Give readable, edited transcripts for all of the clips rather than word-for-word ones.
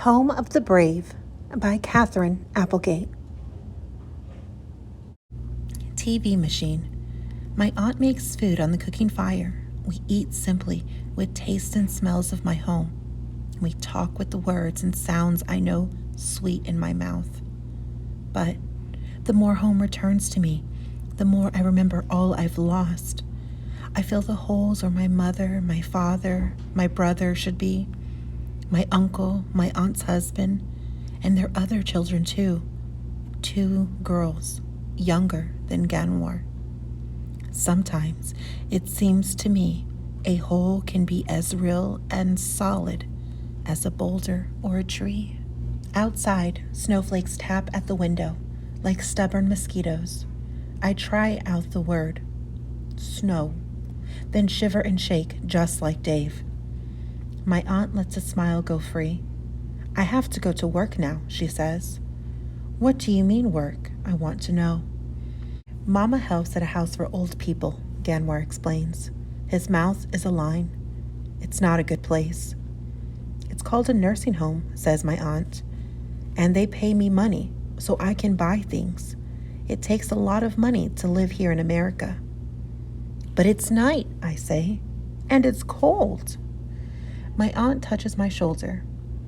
Home of the Brave by Catherine Applegate. TV machine. My aunt makes food on the cooking fire. We eat simply with tastes and smells of my home. We talk with the words and sounds I know sweet in my mouth. But the more home returns to me, the more I remember all I've lost. I feel the holes where my mother, my father, my brother should be, my uncle, my aunt's husband, and their other children too. 2 girls, younger than Ganwar. Sometimes it seems to me a hole can be as real and solid as a boulder or a tree. Outside, snowflakes tap at the window like stubborn mosquitoes. I try out the word, snow, then shiver and shake just like Dave. My aunt lets a smile go free. I have to go to work now, she says. What do you mean work? I want to know. Mama helps at a house for old people, Ganwar explains. His mouth is a line. It's not a good place. It's called a nursing home, says my aunt. And they pay me money so I can buy things. It takes a lot of money to live here in America. But it's night, I say, and it's cold. My aunt touches my shoulder.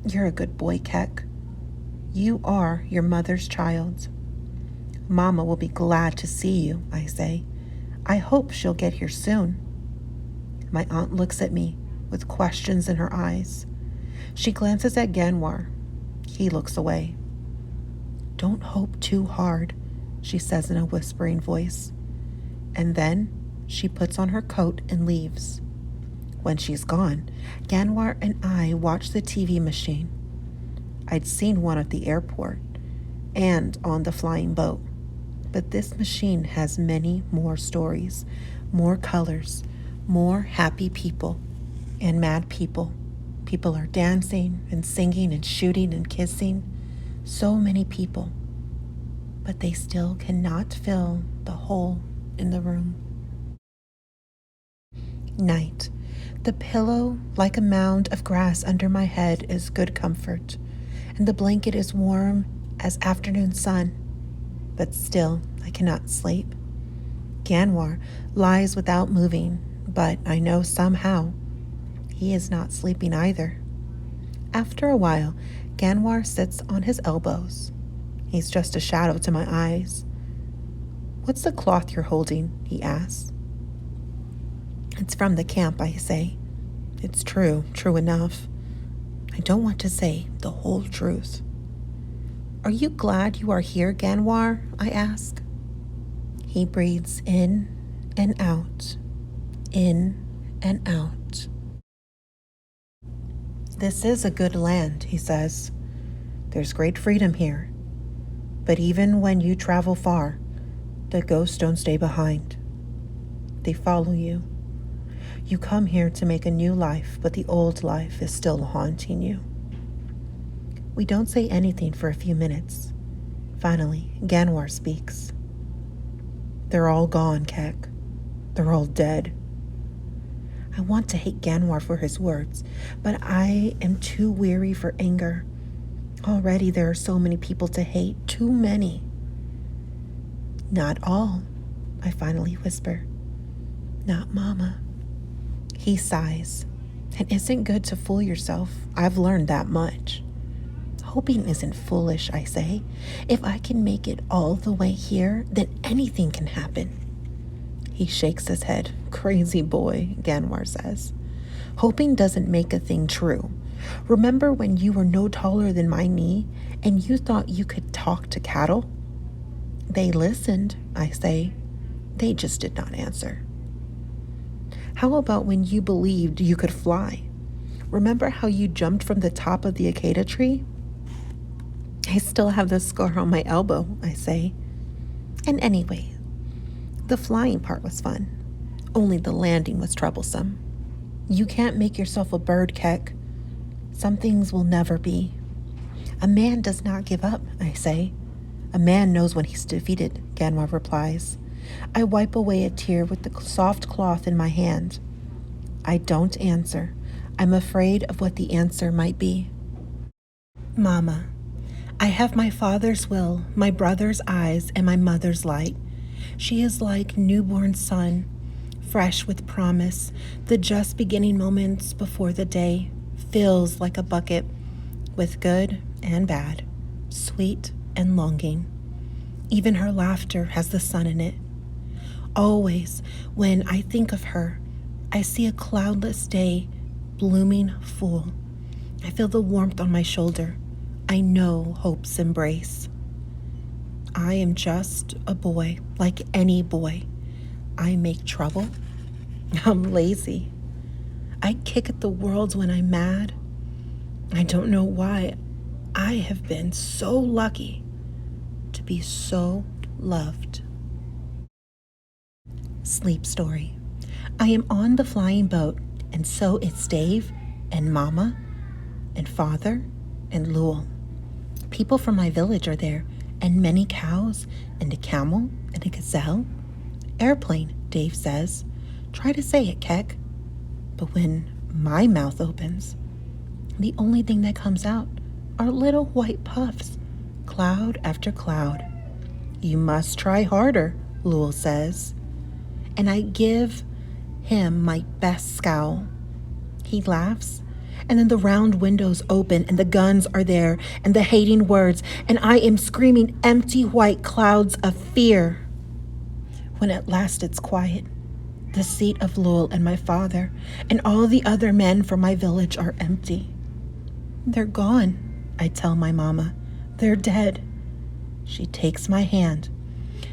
You're a good boy, Keck. You are your mother's child. Mama will be glad to see you, I say. I hope she'll get here soon. My aunt looks at me with questions in her eyes. She glances at Ganwar. He looks away. Don't hope too hard, she says in a whispering voice. And then she puts on her coat and leaves. When she's gone, Ganwar and I watch the TV machine. I'd seen one at the airport and on the flying boat. But this machine has many more stories, more colors, more happy people and mad people. People are dancing and singing and shooting and kissing. So many people. But they still cannot fill the hole in the room. Night. The pillow, like a mound of grass under my head, is good comfort, and the blanket is warm as afternoon sun. But still, I cannot sleep. Ganwar lies without moving, but I know somehow he is not sleeping either. After a while, Ganwar sits on his elbows. He's just a shadow to my eyes. What's the cloth you're holding? He asks. It's from the camp, I say. It's true enough. I don't want to say the whole truth. Are you glad you are here, Ganwar? I ask. He breathes in and out, in and out. This is a good land, he says. There's great freedom here. But even when you travel far, the ghosts don't stay behind. They follow you. You come here to make a new life, but the old life is still haunting you. We don't say anything for a few minutes. Finally, Ganwar speaks. They're all gone, Keck. They're all dead. I want to hate Ganwar for his words, but I am too weary for anger. Already there are so many people to hate, too many. Not all, I finally whisper. Not Mama. He sighs. It isn't good to fool yourself. I've learned that much. Hoping isn't foolish, I say. If I can make it all the way here, then anything can happen. He shakes his head. Crazy boy, Ganwar says. Hoping doesn't make a thing true. Remember when you were no taller than my knee and you thought you could talk to cattle? They listened, I say. They just did not answer. How about when you believed you could fly? Remember how you jumped from the top of the acacia tree? I still have the scar on my elbow, I say. And anyway, the flying part was fun. Only the landing was troublesome. You can't make yourself a bird, Keck. Some things will never be. A man does not give up, I say. A man knows when he's defeated, Ganwar replies. I wipe away a tear with the soft cloth in my hand. I don't answer. I'm afraid of what the answer might be. Mama, I have my father's will, my brother's eyes, and my mother's light. She is like newborn sun, fresh with promise. The just beginning moments before the day fills like a bucket with good and bad, sweet and longing. Even her laughter has the sun in it. Always, when I think of her, I see a cloudless day blooming full. I feel the warmth on my shoulder. I know hope's embrace. I am just a boy, like any boy. I make trouble. I'm lazy. I kick at the world when I'm mad. I don't know why I have been so lucky to be so loved. Sleep story. I am on the flying boat, and so it's Dave and Mama and Father and Lowell. People from my village are there, and many cows and a camel and a gazelle. Airplane, Dave says. Try to say it, Keck. But when my mouth opens, the only thing that comes out are little white puffs, cloud after cloud. You must try harder, Lowell says. And I give him my best scowl. He laughs, and then the round windows open, and the guns are there, and the hating words, and I am screaming empty white clouds of fear. When at last it's quiet, the seat of Lowell and my father and all the other men from my village are empty. They're gone, I tell my mama. They're dead. She takes my hand.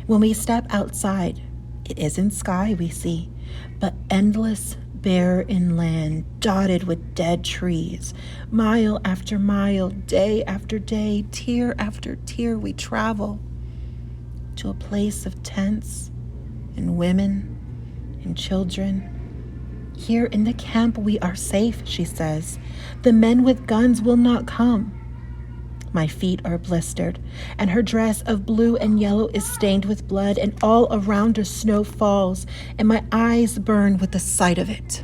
When we step outside, it isn't sky we see, but endless barren land dotted with dead trees. Mile after mile, day after day, tier after tier, we travel to a place of tents and women and children. Here in the camp we are safe, she says. The men with guns will not come. My feet are blistered, and her dress of blue and yellow is stained with blood, and all around her snow falls, and my eyes burn with the sight of it.